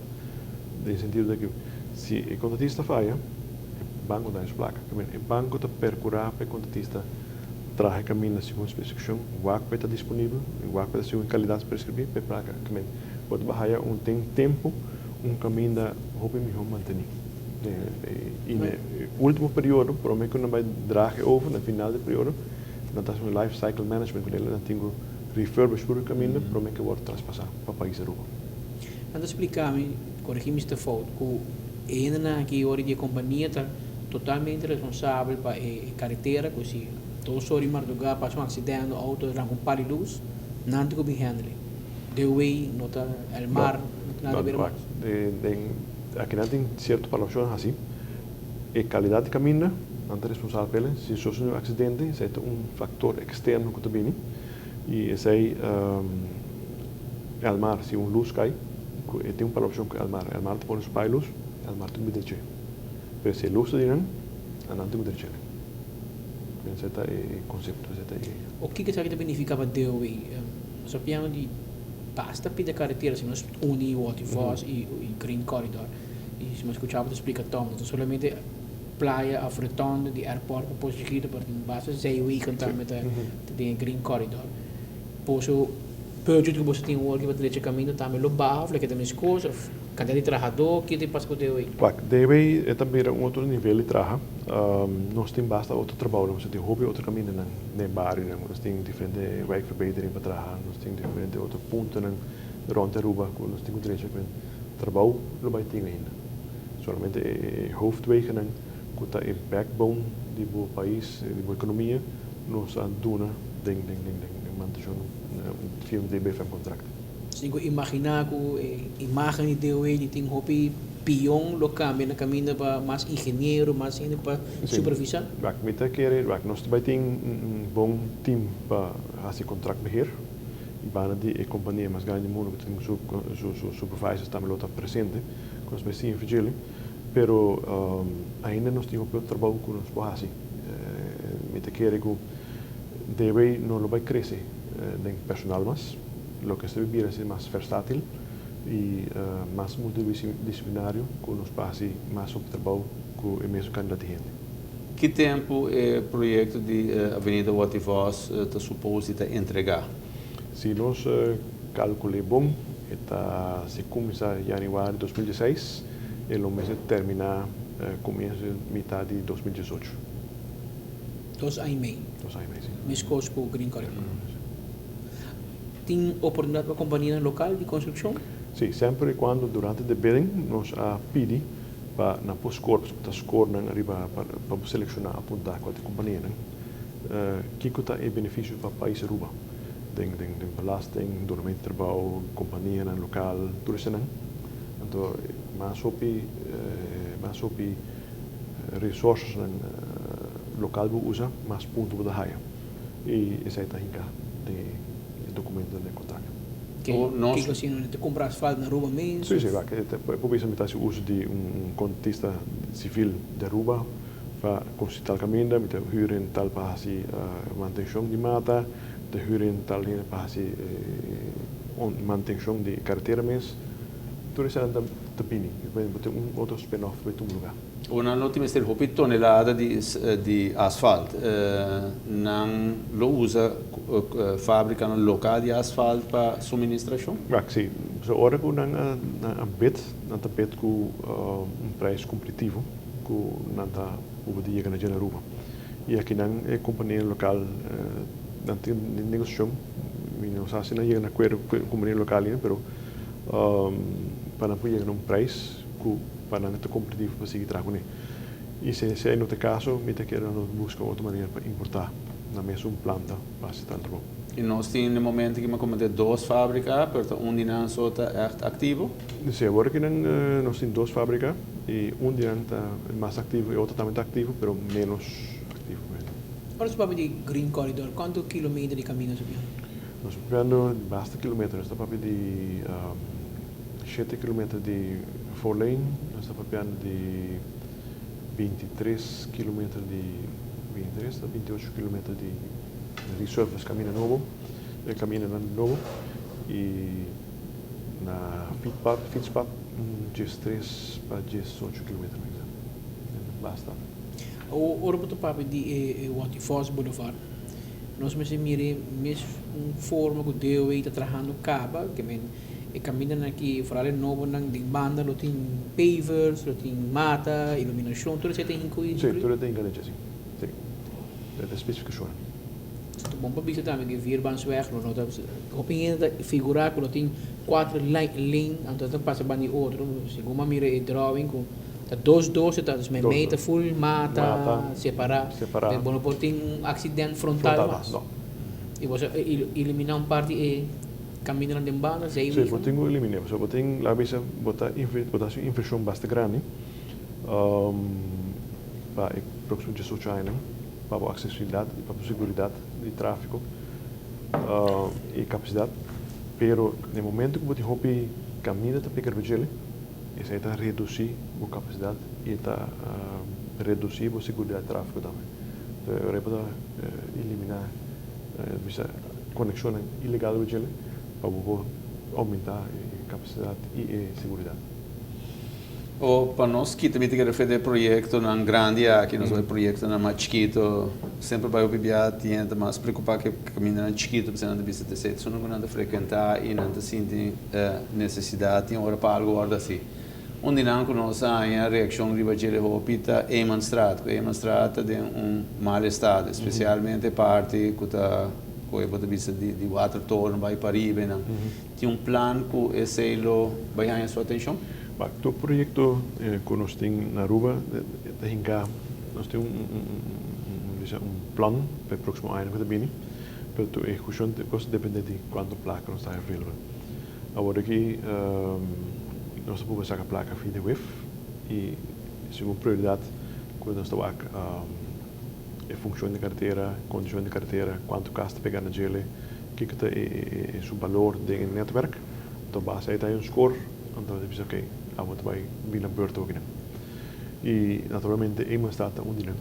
no sentido de que se o contratista falha, o banco dá placa. O banco está percurar para o contratista traga caminho segundo a especificação, o WAC está disponível, o WAC está segundo qualidade prescrevida para placa. Pode barrar tempo, caminho da roupa melhor manter. E no último período, provavelmente não vai dragen over, no final do período, não está um life cycle management, quando ele não tem refurbish por o caminho, provavelmente que vai traspassar para o país Aruba. Então, explicar-me, corrigir-me esta foto, que ainda que hoje a companhia está totalmente responsável para a carretera, que se todo sorry marduga passa um acidente, o auto arranca pau de luz, não tem que handle. Deu aí, nota o mar, nada a ver mais. Aqui não tem certo para assim, a qualidade de caminho não é responsável pela, se sofre um acidente, isso é fator externo que está vindo, e esse aí, o mar, se luz cai, tem para opção que o mar te põe os pailos, o mar tem que me deixar. Mas se a luz está dentro, não tem que deixar. Esse é o conceito. O que você significa para Deus aí? Nós sabemos de basta pedir carretera, se nós unir o Waterfalls e Green Corridor. E se nós escuchamos explica Tom, não somente praia, a fretonda, de airport, depois de escrito, porque basta sei o ikan met de Green Corridor. Posso budget que você tem um work para direito caminho também lo bavo, que tem coisas, cada de trabalhador que tem para poder aí. Deve é também outro nível de trabalho. Nós temos basta outro trabalho, nós temos hobby outro caminho na bairro, nós temos diferente wijkverbetering para trabalhar, nós temos diferente outro ponto na rond Aruba, nós temos direito a trabalho, lo vai ter ainda. Somente hoofdwegen que está o backbone do país, da economia, nós aduna manter firme de BFM contract. Se eu imaginar que a imagem de hoje tem hobby pion lo cambia na caminho para mais engenheiro, mais gente para supervisar. Nós também temos bom time para fazer contract beheer. E para a companhia mais grande do mundo que tem os supervisors também está presente, com os vecinos fragile, pero ainda nós temos um trabalho que nós podemos fazer. Deve não vai crescer de personal mais, lo que se vive é mais versátil, e mais multidisciplinário, com um espaço mais sobre trabalho com o mesmo candidato de gente. Que tempo é o projeto de Avenida Wativos está suposto a entregar? Se nós calculamos bom, se começar em janeiro de 2016, e o mês terminar começo metade de 2018. 2 anos e meio. 2 anos e meio, sim. Mês coisa para o Green Corridor. Tem oportunidade para a companhia local de construção? Sim, sempre quando durante o bidding nós pedimos para na pós-corpos, para score arriba para selecionar apontar qual é a companhia, que é benefício para o país Aruba. Tem belasting, dormimento de trabalho, companhia local, tudo isso. Então, mais sobre resources local que usa, mais ponto para a e esse aí está de documento de contrato. Que assim, não te comprar asfalto na Aruba mesmo? Sim, sim, por isso se usa de contista civil de Aruba para construir tal caminho, para hyra tal para manutenção de mata, para hyra tal para manutenção de carretera mesmo. Tudo isso é tapini, tem outro spin-off para um lugar. Una última vez, 8 tonelada de asfalto. Não lo usa fábrica local de asfalto para suministração? Sim, so ora que na bet com preço competitivo, com nanta o dia que na Aruba. E aqui não é companhia local, não tem negociação, não sei se não chega na companhia local, mas para não poder preço para não ter competitivo para seguir trabalhando. E se é no caso, me quer buscar outra maneira para importar na mesma planta para se trabalhar. E nós temos no momento que me 2 fábricas, porque de não está ativo? Sim, agora que nós temos 2 fábricas e de não está mais ativo e outra também está ativo, mas menos ativo. Agora, se de Green Corridor, quantos quilômetros de caminho você nós estamos bastante quilômetros, nós estamos de 7 km de 4-lane, nós estamos de 23 km de 23 a 28 km de resurface caminho novo, e na Fitzpath 13 para 18 km. Basta. O orbital papo de Waterfalls Boulevard. Nós me mire mesmo forma que deu e está trabalhando caba, que e caminhando aqui fora novo nang ding banda, lo tem pavers, lo tem mata, iluminação, tudo isso tem incluído. Sim, tudo tem incluído, sim. Sim. É especificação. Bom para visitar também que vir bansweg, não tá. Opinião da figurar que lo tem 4 lane, então passa bani outro, segundo mira e drawing com tá 2 tá meta full mata, separar. Bom por tem acidente frontal mas. Não. E você eliminar parte e caminhando de banda, sim, eu tenho eliminar. Eu tenho lá bisa botar infecção bastante grande. Para próximo de social para a acessibilidade e para a segurança de tráfego e capacidade. Pero no momento que você hobby caminha para pegar vigília, isso está reduzir a capacidade e está reduzir a segurança de tráfego também. Então, eu vou eliminar essa conexão ilegal de vigília para aumentar a capacidade e a segurança. O para nós que também tem que fazer projeto na grande aqui, nós vamos projeto na mais chiquito, sempre vai opiar tinha mais preocupar que caminhar na chiquito, porque não precisa ter só não nada frequentar e não sentir necessidade, tem hora para algo hora assim. Onde não que nós a reação de bagere hopita é demonstrado de mal estado, especialmente parte que está com a vista de water torno vai para riba, não. Tem plano que esse lo vai ganhar sua atenção? O projeto que nós temos na Aruba, nós temos plano para o próximo ano que vem, mas a execução depende de quanto placa nós está available. Agora aqui, nós podemos sacar placa fim de WIF e segunda prioridade, quando nós estamos a função de carteira, condição de carteira, quanto gasta pegar na gele, que é o valor do network, então basta aí tem score, então você diz ok, a gente vai vir na beurt ook in. E naturalmente uma stata undinan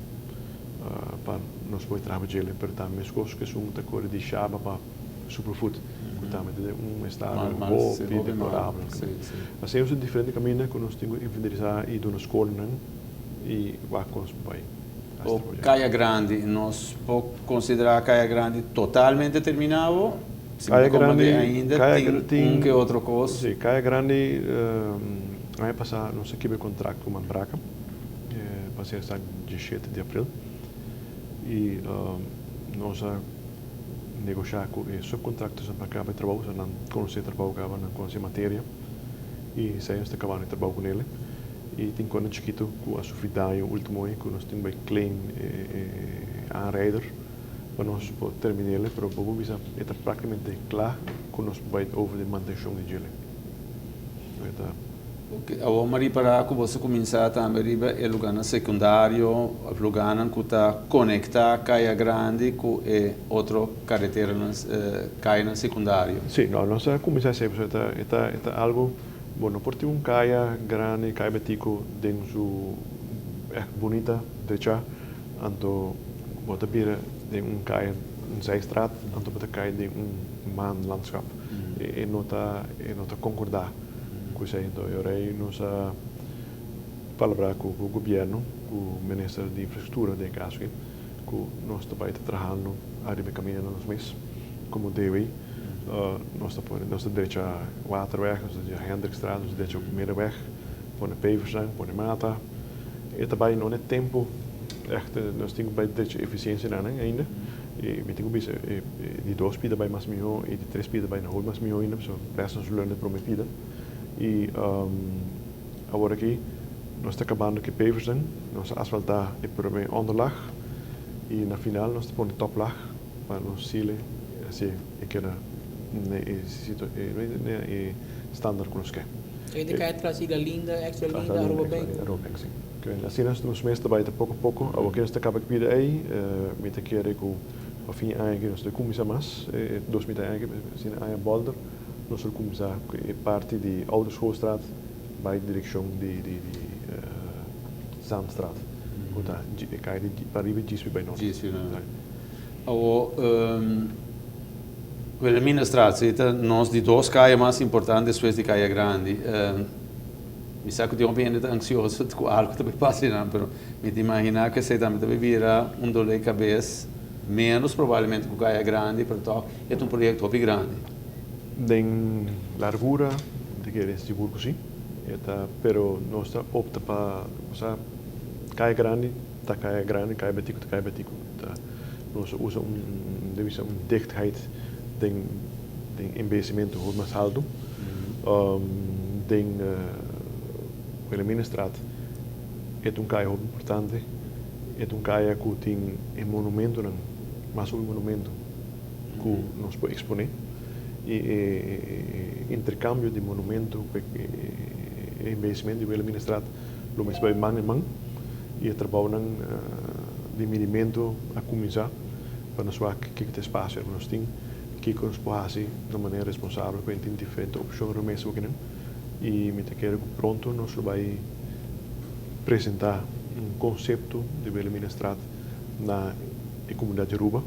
para nós poder trabalhar, mas também as coisas que são da cor de chava para superfood. Portanto, é estado Mas muito deplorável. Mas temos diferentes caminhos que nós temos que inventar e do na escola e vai com os pais. O Caia Grande, nós podemos considerar Caia Grande totalmente terminado? Caia Grande ainda tem que outra coisa? Sim, Caia Grande, vai passar nosso equipe de contrato com a Braca, passei a 17 de abril, e nós negociar com os subcontratos para cá para trabalho, não conhecer trabalho, não conhecer matéria, e saímos de acabar de trabalho com ele. E tem quando chiquito com a sufidade o último ano que nós temos bem clean aanrijder para nós terminar ele, mas o bisa é praticamente claro que nós vai over de manutenção de gelo. Okay. A Maria para que você começar também é lugar secundário, lugar que está conectado Caia Grande com outra carretera Caia secundário. Sim, nós começar sempre é algo bom, não pode um Caia Grande, Caia Betico dentro bonita, derecha, então bota bira de Caia zijstraat, então bota Caia de man landschap. E nota concordar. Então, eu nos falar com o governo, com o ministro de infraestrutura de caso, que nós também trabalhando a caminho nos meses, como deve. Nós estamos direito a Waterweg, nós estamos a Hendrikstraat, nós estamos a Middenweg, para Peversang, para Mata. E também não é tempo, nós temos bem de eficiência ainda. E me tenho visto de 2 pida bem mais milhão e de 3 pida bem não mais milhão ainda, so peças lerne prometida. E agora aqui nós estamos acabando com Peversang, nós asfaltar e por bem onderlag e na final nós estamos toplag para nós sile assim é que era standard com os que. Ainda cai atrás da linda, extra linda, arroba bem. Sim. Assim nós meses também pouco a pouco, agora que nós acaba com aí, me te querer com a fim eigenlijk nós começar mais, 2 eigenlijk assim a Boulder. Nós vamos começar a parte de Oude Schoolstraat bij de direção de Zandstraat. Ik ga je para arriba GSP bij nós. Quella Minnestraat, nós de 2 caias mais importantes depois de Caia Grande. Mi sa che ti ho bene ansioso com algo que passa, mas me imaginar que você também vira dor de cabeça, menos provavelmente com Caia Grande, portanto é projeto muito grande. Den largura, de que é seguro que sim, pero nós opta para, Caia Grande, Caia Betico, nós usa dichtheid den investimento muito mais alto, pela Minnestraat é caia muito importante, é caia que tem monumento, mas um monumento que nós podemos exponer. E intercâmbio de monumento e investimento de Minnestraat lo mais bem man em man e trabalham de medimento a começar para nós que tem espaço que nós temos que nos pode de maneira responsável com diferentes opções no mês e me quero pronto nós vai apresentar conceito de Minnestraat na comunidade de Aruba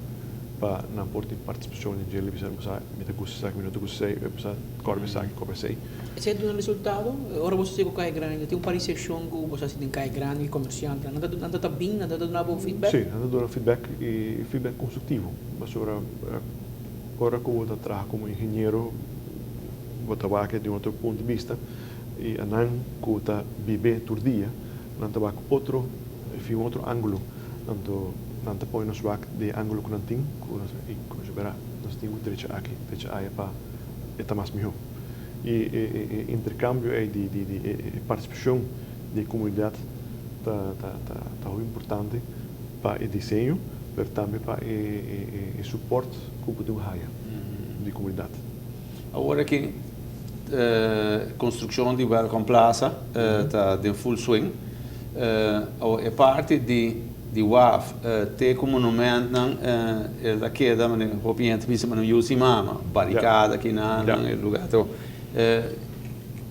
para não portar participação em ele, bisa me te gusta me não te gusta bisa conversei. Esse é um resultado. Agora você chega com Caia Grande, tem pareceção que você tem Caia Grande, comerciante, nada está bem, nada dá bom feedback. Sim, nada dá feedback e feedback construtivo. Mas agora que eu trabalho como engenheiro, vou trabalhar de outro ponto de vista e não que eu viver todo dia, não trabalho outro ângulo, não te põe nos vac de ângulo que não tem, que verá, nós temos direito aqui, direito aí para é mais melhor. E intercâmbio é de participação da comunidade tá muito importante para o desenho, mas também para o suporte que o poder raia de comunidade. Agora que construção de Welcome Plaza está em full swing, é parte de WAF tem como monumento da queda, mas obviamente não usa mama, barricada aqui na lugar.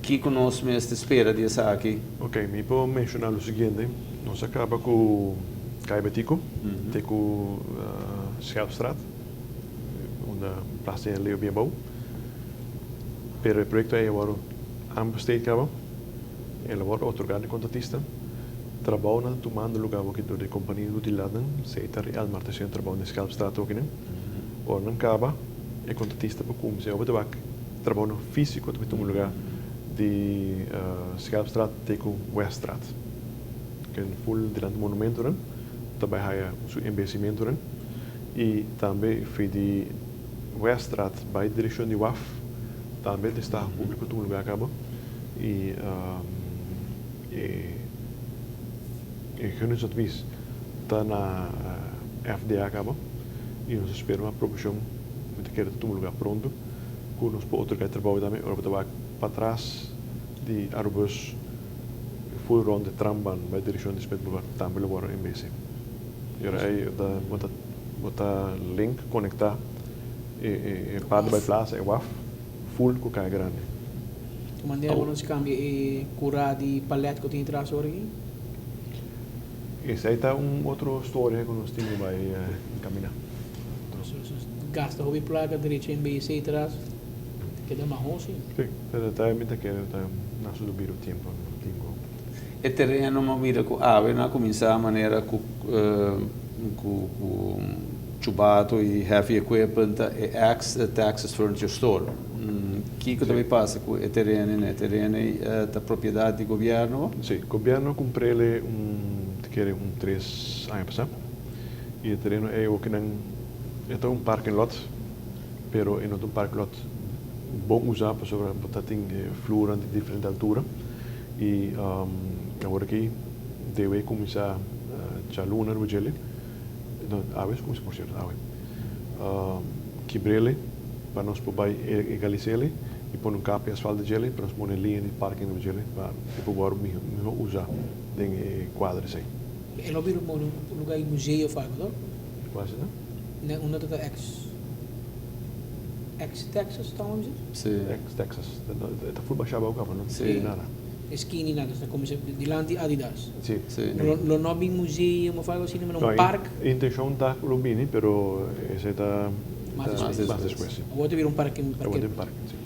Que conosco esta espera de essa aqui? Ok, me vou mencionar o seguinte, nós acaba com Caia Betico, tem com Schelpstraat, plaza en Leo Bienbouw. Pero el proyecto es ahora aanbesteed cabo. El wordt otorgado de contratista. Trabajo na tomando lugar que door de companhia utilizada, seita real martesien trabajo na Schelpstraat ook in. Ornan caba, e contratista para como se obter vak trabajo no físico de tomar lugar de Schelpstraat teco Weststraat. Que full delante do monumento, né? Também há seu embellecimento, né? E também foi de Weststraat by direção de WAF, também está público tomar lugar acaba. E Gunnens advies está na FDA acaba e nós esperamos a aprovação de que tomar lugar pronto, que nós podemos outro trabalho também, para trás de Arbus full rond de tramban bij de direção de Spetboulevard também agora em BC. E aí bota link conectar e parte da plaza e WAF full com cai grande. De maneira como se cambia e curar de palete que tem atrás aqui? Essa aí está outra história que nós temos vai caminhar. Gasta hobby placa direito em BC atrás, que dá mais onde? Sim, está muito que está na sua do tempo. E terreno ma mira ku ave na cominciare a maneira ku chubato e heavy equipment e Texas Furniture Store. Que também passa com o terreno, né? Terreno da propriedade do governo? Sim, o governo comprou ele quer 3 anos passado. E o terreno é o que não é um parking lot, pero é um parking lot bom usar para sobre botar tem flora de diferente altura. E agora aqui deve começar a luna no gelo. Não, aves como se por certo, ave. Quebrele para nós poder egalizar ele e pôr capa de asfalto de gelo para nós pôr linha de parking no gelo para depois melhor usar den quadros aí. E não vira um lugar de museu fago, não? Quase, né? Onde está ex-Texas, estamos a Sim. Texas. Está full baixado o capa, não? Sim. Nada. Skinny nada, está como se dilante Adidas. Sim. Sim. Lo nobby museu, uma fago assim, num parque. A intenção está Lubini, pero esse está Mais después. Sim. Agora vira um parque. Agora tem parque, sim.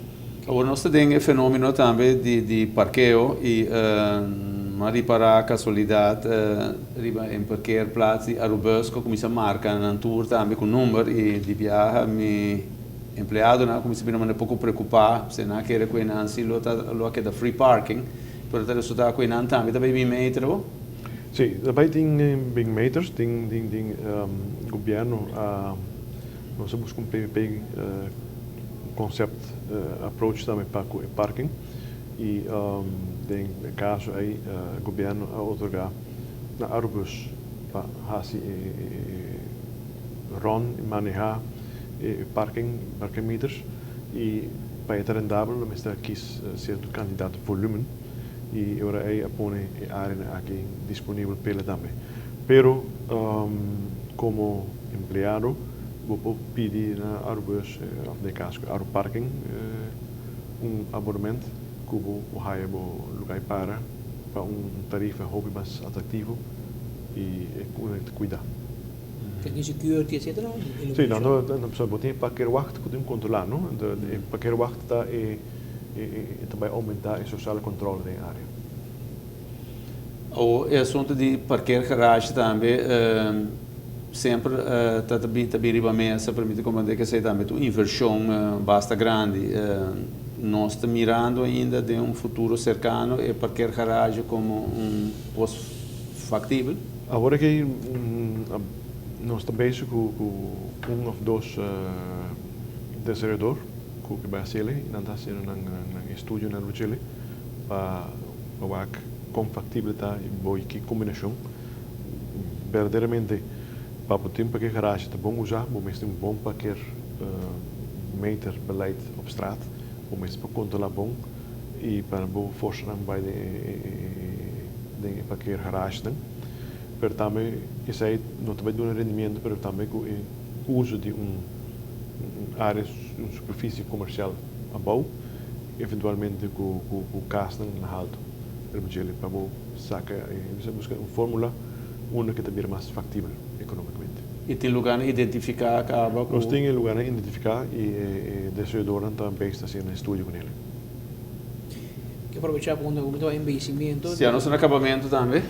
Agora nós temos o fenômeno também de parqueo e uma riparar a casualidade em parqueerplaats de Arubus que começa a marcar na tour também com número e de viagem me empregado não começa a vir um pouco preocupado se não quer que não se lo que da free parking por ter resultado que não também bem metro. Sim, daarbij tem meters, tem governo nós buscamos PPP concept approach também para o parking e tem caso aí governo a otorgar na Arbus para fazer run manejar parking meters e para ser rendável nós temos que certo candidato volume e agora aí apone a área aqui disponível para ele também. Pero como empregado vou pedir na Arbus de caso Aru parking abonamento que vou hire lugar para tarifa hobby mais atrativo e cuidar. Tem security, etc. Sim, não precisa botar parkeerwacht que podemos controlar, não? De parkeerwacht está também aumentar a social controle da área. O assunto de parqueergarage também sempre está também riba mesa permite compreender que seja também uma inversão bastante grande. Nós estamos mirando ainda de futuro cercano e parqueergarage como posto factível. Agora que nós estamos bezig com of dois desenvolvedores que vai ser ele, não está sendo um estúdio na Chile para com factibilidade e boa combinação. Verdadeiramente para o tempo que a garagem está bom usar, mas tem bom parqueer meter beleid op straat, om eens para controlar bom e para bom forçar bij de parkeergarage. Pero também isso aí não também dá rendimento, pero também com o uso de área, superfície comercial a bom, eventualmente com o casting na alto, para bom sacar, você busca uma fórmula, uma que também é mais factível economicamente. E tem lugar para identificar acaba com... Nós temos lugar para identificar e desenvolvedor também está sendo estúdio com ele. Que aprovechar para o envelhecimento. Se há nosso acabamento também,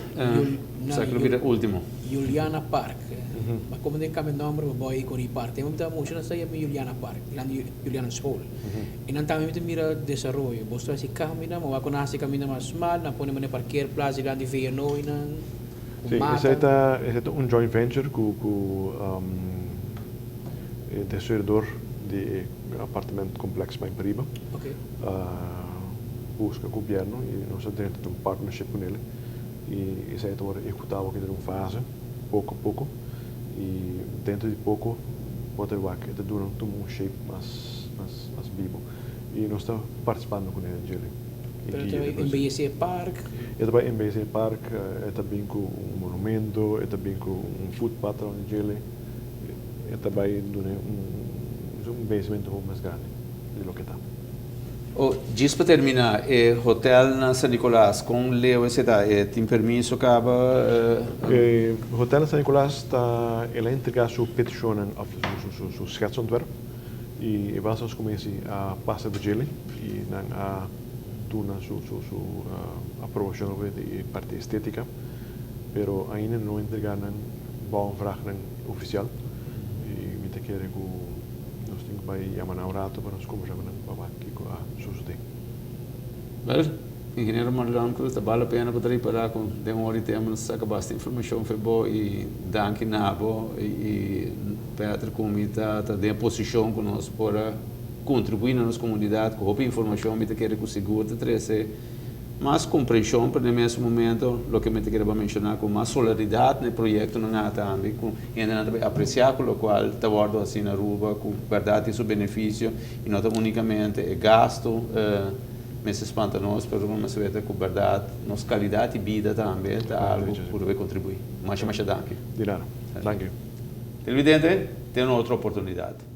século último. Juliana Park. Mas como tem o nome, vou ir com o parque. Tem muita música na Juliana Park, lá Juliana School. E não também tem mira desenvolvimento. Você vai se caminhar, mas vai conhecer caminhar mais mal, não pode manejar parquear plaza lá de VNO e não. Sim, esse é joint venture com o desenvolvedor de apartamento complexo em Periba. Ok. Busca o governo e nós temos um partnership com ele. E isso é agora executado aqui numa fase, pouco a pouco. E dentro de pouco, pode ter um shape mais vivo. E nós estamos participando com ele. Em BC Park? É também em BC Park, é também com um monumento, é também com um footpath onde ele é também um investimento mais grande do que está. Diz para terminar, o hotel na San Nicolás com Leo tem permisso acaba? O hotel San Nicolás está ele entregar sua petição of seu schetsontwerp e vamos começar a passar do gelo e a tuna sua aprovação de parte estética, pero ainda não entregar bom vraag oficial e me te quero que nós temos que chamar um rato para nós conversar com a Well, engenheiro Marlon Cruz, vale a pena para ir para com demora temos saca bastante informação foi boa e danke nabo e Pedro como está de posição com nós para contribuir na nossa comunidade com a informação que quer que seguro de trazer mais compreensão para nesse momento o que me queria mencionar com mais solidariedade no projeto não há também com ainda também apreciar com o qual está guardo assim na rua com verdade e seu benefício e não unicamente é gasto mas espanta nós para uma certa com verdade nossa qualidade de vida também tá algo por contribuir mais danke de nada danke televidente tem outra oportunidade.